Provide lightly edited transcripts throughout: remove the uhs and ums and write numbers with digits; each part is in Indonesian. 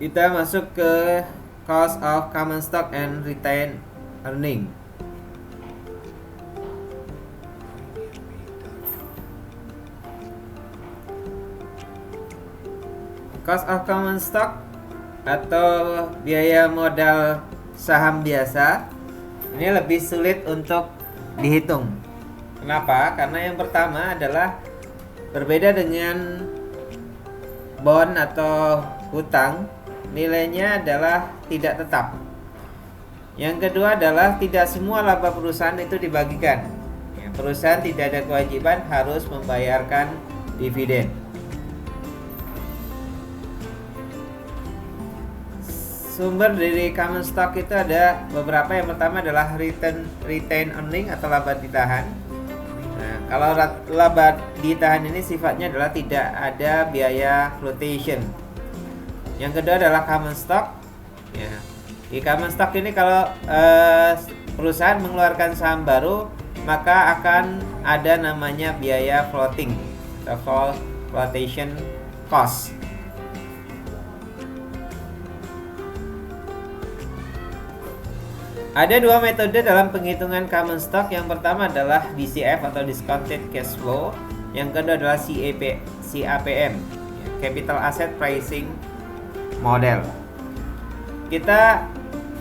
Kita masuk ke cost of common stock and retained earning. Cost of common stock atau biaya modal saham biasa ini lebih sulit untuk dihitung. Kenapa? Karena yang pertama adalah berbeda dengan bond atau hutang, nilainya adalah tidak tetap. Yang kedua adalah tidak semua laba perusahaan itu dibagikan. Perusahaan tidak ada kewajiban harus membayarkan dividen. Sumber dari common stock itu ada beberapa. Yang pertama adalah retained earning atau laba ditahan. Nah, kalau laba ditahan ini sifatnya adalah tidak ada biaya flotation. Yang kedua adalah common stock. Ya. Di common stock ini kalau perusahaan mengeluarkan saham baru, maka akan ada namanya biaya floating atau flotation cost. Ada dua metode dalam penghitungan common stock. Yang pertama adalah DCF atau discounted cash flow. Yang kedua adalah CAPM, Capital Asset Pricing Model. Kita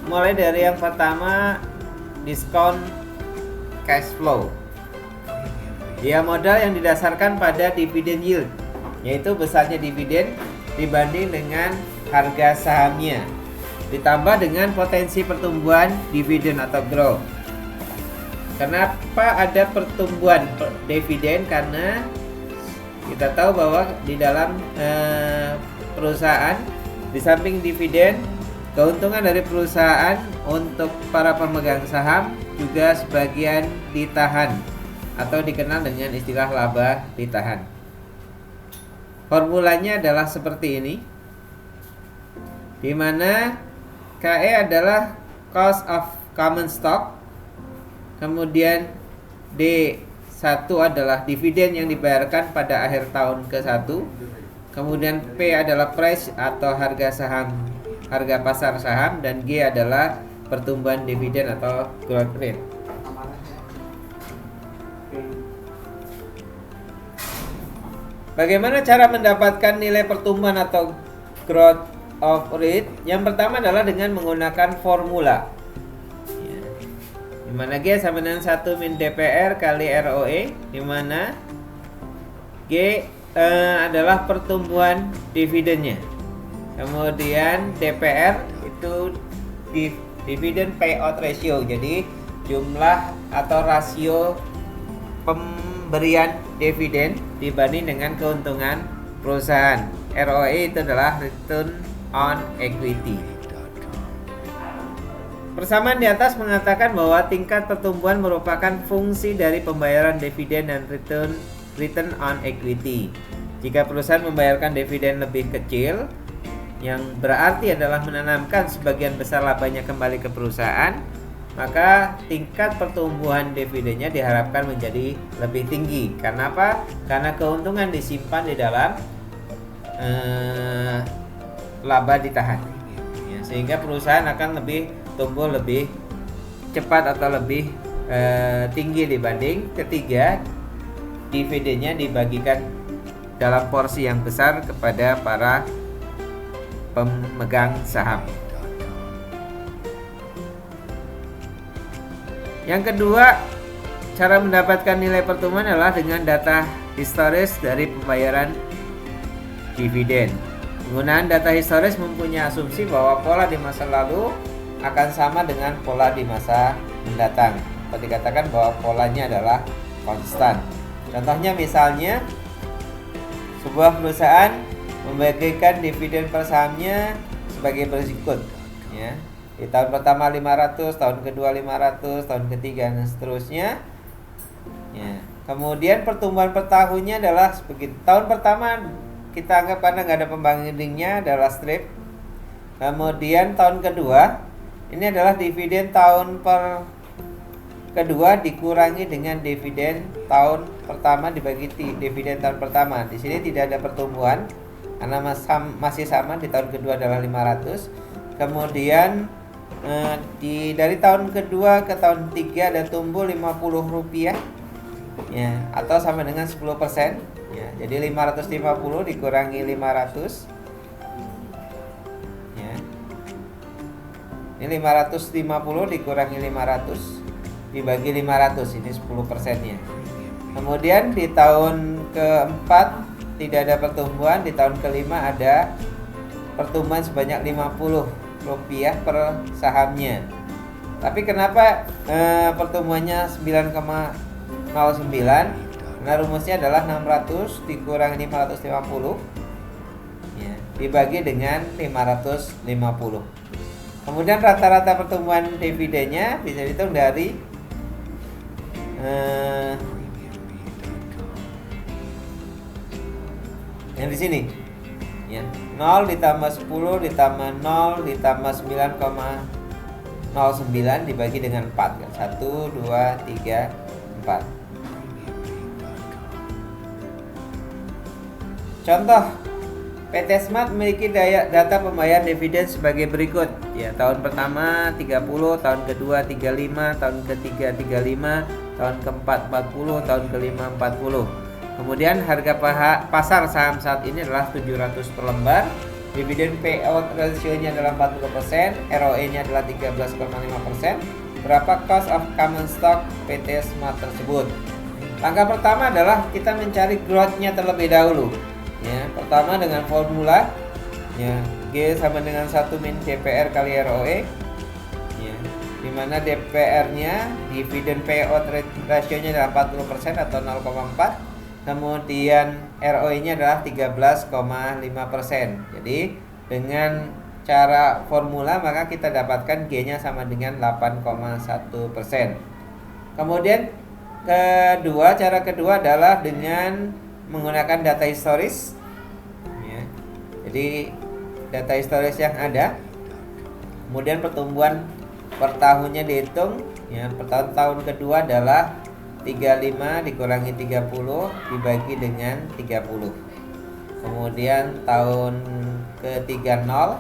mulai dari yang pertama, discount cash flow. Dia modal yang didasarkan pada dividend yield, yaitu besarnya dividen dibanding dengan harga sahamnya, ditambah dengan potensi pertumbuhan dividen atau growth. Kenapa ada pertumbuhan dividen? Karena kita tahu bahwa di dalam perusahaan, di samping dividen, keuntungan dari perusahaan untuk para pemegang saham juga sebagian ditahan atau dikenal dengan istilah laba ditahan. Formulanya adalah seperti ini, di mana KE adalah cost of common stock, kemudian D1 adalah dividen yang dibayarkan pada akhir tahun ke-1, kemudian P adalah price atau harga pasar saham, dan G adalah pertumbuhan dividen atau growth rate. Bagaimana cara mendapatkan nilai pertumbuhan atau growth of rate? Yang pertama adalah dengan menggunakan formula, di mana G sama dengan 1 min DPR kali ROE, di mana G adalah pertumbuhan dividennya. Kemudian DPR itu dividend payout ratio, jadi jumlah atau rasio pemberian dividen dibanding dengan keuntungan perusahaan. ROE itu adalah return on equity. Persamaan di atas mengatakan bahwa tingkat pertumbuhan merupakan fungsi dari pembayaran dividen dan return on equity. Jika perusahaan membayarkan dividen lebih kecil, yang berarti adalah menanamkan sebagian besar labanya kembali ke perusahaan, maka tingkat pertumbuhan dividennya diharapkan menjadi lebih tinggi. Karena apa? Karena keuntungan disimpan di dalam laba ditahan, sehingga perusahaan akan tumbuh lebih cepat atau lebih tinggi dibanding ketiga dividennya dibagikan dalam porsi yang besar kepada para pemegang saham. Yang kedua, cara mendapatkan nilai pertumbuhan adalah dengan data historis dari pembayaran dividen. Penggunaan data historis mempunyai asumsi bahwa pola di masa lalu akan sama dengan pola di masa mendatang. Atau dikatakan bahwa polanya adalah konstan. Contohnya misalnya, sebuah perusahaan membagikan dividen per sahamnya sebagai berikut, ya. Di tahun pertama 500, tahun kedua 500, tahun ketiga dan seterusnya. Ya. Kemudian pertumbuhan per tahunnya adalah begitu. Tahun pertama kita anggap karena nggak ada pembandingnya adalah strip. Kemudian tahun kedua ini adalah dividen tahun kedua dikurangi dengan dividen tahun pertama dibagi dividen tahun pertama. Di sini tidak ada pertumbuhan karena masih sama, di tahun kedua adalah 500. Kemudian dari tahun kedua ke tahun 3 ada tumbuh Rp50 ya, atau sama dengan 10% ya. Jadi 550 dikurangi 500 ya. Ini 550 dikurangi 500 dibagi 500, ini 10%-nya. Kemudian di tahun keempat tidak ada pertumbuhan, di tahun kelima ada pertumbuhan sebanyak Rp50 per sahamnya. Tapi kenapa pertumbuhannya 9,09? Karena rumusnya adalah 600 dikurangi 550 ya, dibagi dengan 550. Kemudian rata-rata pertumbuhan dividennya bisa dihitung dari yang di sini ya, 0 ditambah 10 ditambah 0 ditambah 9,09 dibagi dengan 4 kan? 1, 2, 3, 4. Contoh, PT Smart memiliki data pembayaran dividen sebagai berikut ya. Tahun pertama 30, tahun kedua 35, tahun ketiga 35, tahun keempat 40, tahun kelima 40. Kemudian harga pasar saham saat ini adalah 700 per lembar. Dividen payout ratio-nya adalah 40%, ROE-nya adalah 13,5%. Berapa cost of common stock PT Smart tersebut? Langkah pertama adalah kita mencari growth-nya terlebih dahulu. Ya, pertama dengan formula ya, G sama dengan 1 min DPR kali ROE ya, dimana DPR-nya dividen payout ratio-nya adalah 40% atau 0,4. Kemudian ROE-nya adalah 13,5%. Jadi dengan cara formula maka kita dapatkan G-nya sama dengan 8,1%. Kemudian cara kedua adalah dengan menggunakan data historis ya. Jadi data historis yang ada, kemudian pertumbuhan per tahunnya dihitung ya. Per tahun kedua adalah 35 dikurangi 30 dibagi dengan 30. Kemudian tahun ketiga 0,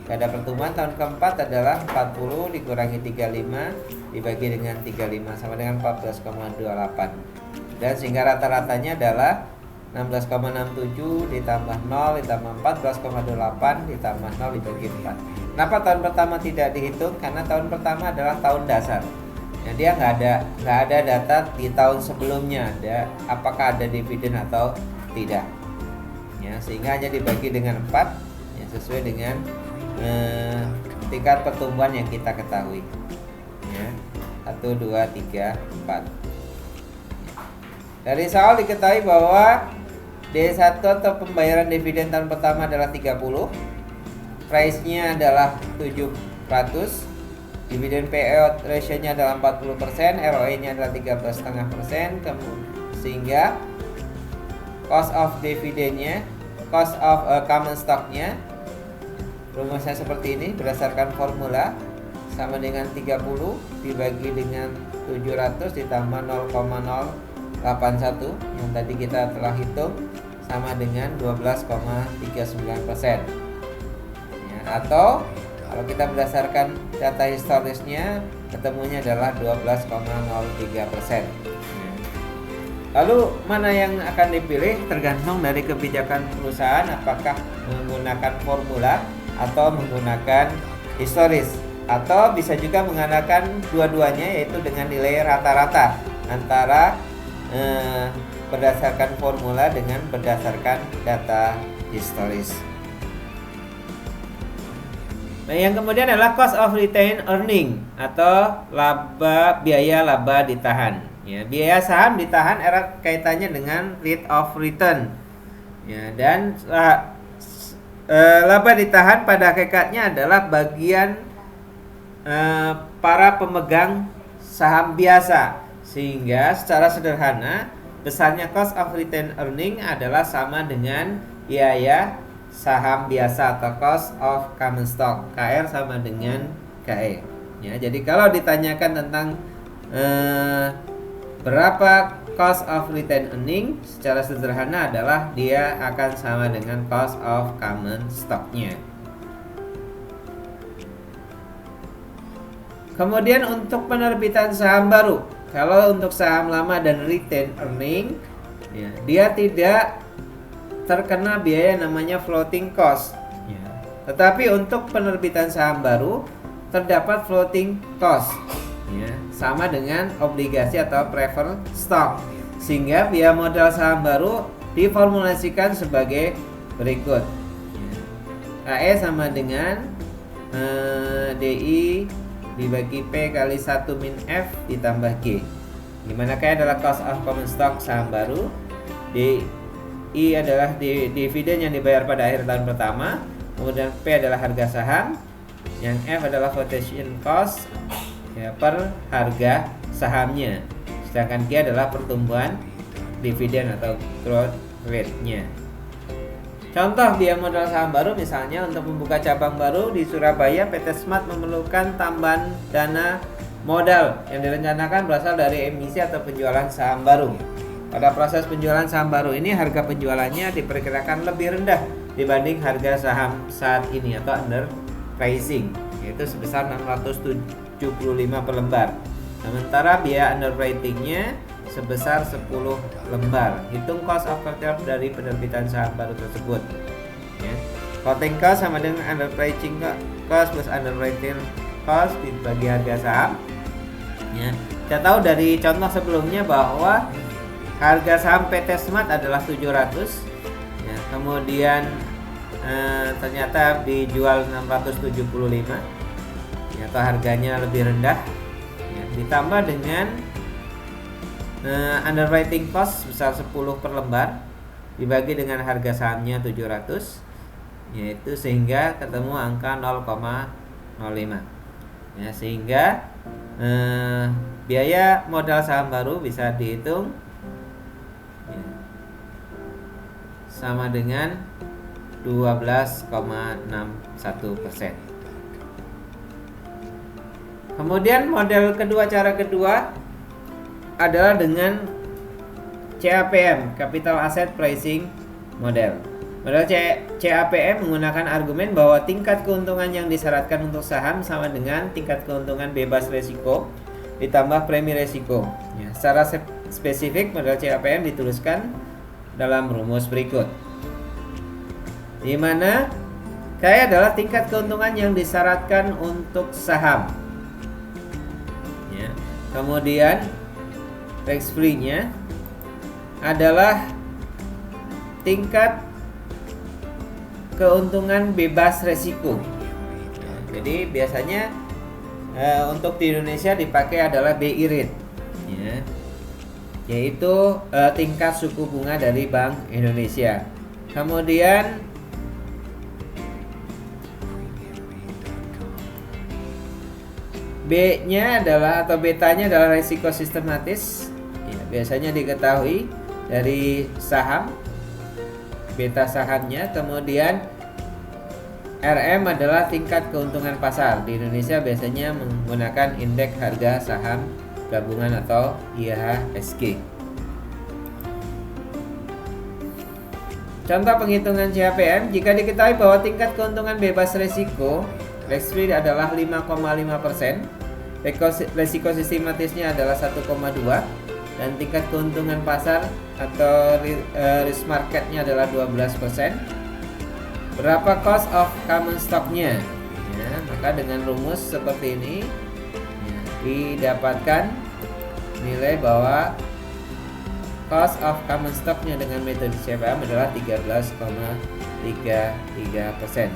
gak ada pertumbuhan. Tahun keempat adalah 40 dikurangi 35 dibagi dengan 35 sama dengan 14,28. Dan sehingga rata-ratanya adalah 16,67 ditambah 0 ditambah 14,28 ditambah 0 dibagi 4. Kenapa tahun pertama tidak dihitung? Karena tahun pertama adalah tahun dasar. Nah, dia nggak ada data di tahun sebelumnya ada apakah ada dividen atau tidak. Ya, sehingga hanya dibagi dengan 4 ya, sesuai dengan tingkat pertumbuhan yang kita ketahui. Ya, 1, 2, 3, 4. Dari soal diketahui bahwa D1 atau pembayaran dividen tahun pertama adalah 30, price-nya adalah 700, dividen payout ratio-nya adalah 40%, ROE-nya adalah 13,5%, sehingga cost of dividennya, cost of common stock-nya rumusnya seperti ini berdasarkan formula, sama dengan 30 dibagi dengan 700 ditambah 0,081 yang tadi kita telah hitung sama dengan 12,39%. Ya, atau kalau kita berdasarkan data historisnya ketemunya adalah 12,03%. Lalu mana yang akan dipilih tergantung dari kebijakan perusahaan, apakah menggunakan formula atau menggunakan historis, atau bisa juga menggunakan dua-duanya, yaitu dengan nilai rata-rata antara berdasarkan formula dengan berdasarkan data historis. Nah, yang kemudian adalah cost of retained earning atau biaya laba ditahan. Ya, biaya saham ditahan erat kaitannya dengan rate of return. Ya, dan laba ditahan pada hakikatnya adalah bagian para pemegang saham biasa, sehingga secara sederhana besarnya cost of retained earning adalah sama dengan biaya saham biasa atau cost of common stock, KR sama dengan KE. Ya, jadi kalau ditanyakan tentang berapa cost of retained earning secara sederhana adalah dia akan sama dengan cost of common stock-nya. Kemudian untuk penerbitan saham baru, kalau untuk saham lama dan retained earning, ya, dia tidak terkena biaya namanya floating cost. Ya. Tetapi untuk penerbitan saham baru terdapat floating cost. Ya, sama dengan obligasi atau preferred stock, sehingga biaya modal saham baru diformulasikan sebagai berikut. KE sama dengan DI dibagi P kali 1 min F ditambah G, dimana KE adalah cost of common stock saham baru, DI adalah dividen yang dibayar pada akhir tahun pertama, kemudian P adalah harga saham, yang F adalah flotation cost ya, per harga sahamnya, sedangkan G adalah pertumbuhan dividen atau growth rate-nya. Contoh biaya modal saham baru, misalnya untuk membuka cabang baru di Surabaya, PT Smart memerlukan tambahan dana modal yang direncanakan berasal dari emisi atau penjualan saham baru. Pada proses penjualan saham baru ini, harga penjualannya diperkirakan lebih rendah dibanding harga saham saat ini atau under pricing, yaitu sebesar 675 per lembar. Sementara biaya underwriting-nya sebesar 10 lembar. Hitung cost of capital dari penerbitan saham baru tersebut. Ya. Floating cost sama dengan underwriting cost plus underwriting cost dibagi harga saham. Ya. Kita tahu dari contoh sebelumnya bahwa harga saham PT Smart adalah 700. Ya. Kemudian ternyata dijual 675. Atau harganya lebih rendah, ya, ditambah dengan underwriting cost sebesar 10 per lembar dibagi dengan harga sahamnya 700, yaitu sehingga ketemu angka 0,05. Ya, sehingga biaya modal saham baru bisa dihitung ya, sama dengan 12,61%. Kemudian model kedua, cara kedua adalah dengan CAPM, Capital Asset Pricing Model. Model CAPM menggunakan argumen bahwa tingkat keuntungan yang disyaratkan untuk saham sama dengan tingkat keuntungan bebas resiko ditambah premi resiko. Ya, secara spesifik model CAPM dituliskan dalam rumus berikut, di mana K adalah tingkat keuntungan yang disyaratkan untuk saham. Kemudian tax free-nya adalah tingkat keuntungan bebas resiko. Jadi biasanya untuk di Indonesia dipakai adalah BI rate, ya, yaitu tingkat suku bunga dari Bank Indonesia. Kemudian B-nya adalah atau betanya adalah risiko sistematis. Ya, biasanya diketahui dari saham, beta sahamnya. Kemudian RM adalah tingkat keuntungan pasar. Di Indonesia biasanya menggunakan indeks harga saham gabungan atau IHSG. Contoh penghitungan CAPM, jika diketahui bahwa tingkat keuntungan bebas risiko tax free adalah 5,5%, resiko sistematisnya adalah 1,2, dan tingkat keuntungan pasar atau risk marketnya adalah 12%. Berapa cost of common stock-nya? Ya, maka dengan rumus seperti ini ya, didapatkan nilai bahwa cost of common stock-nya dengan metode CAPM adalah 13,33%.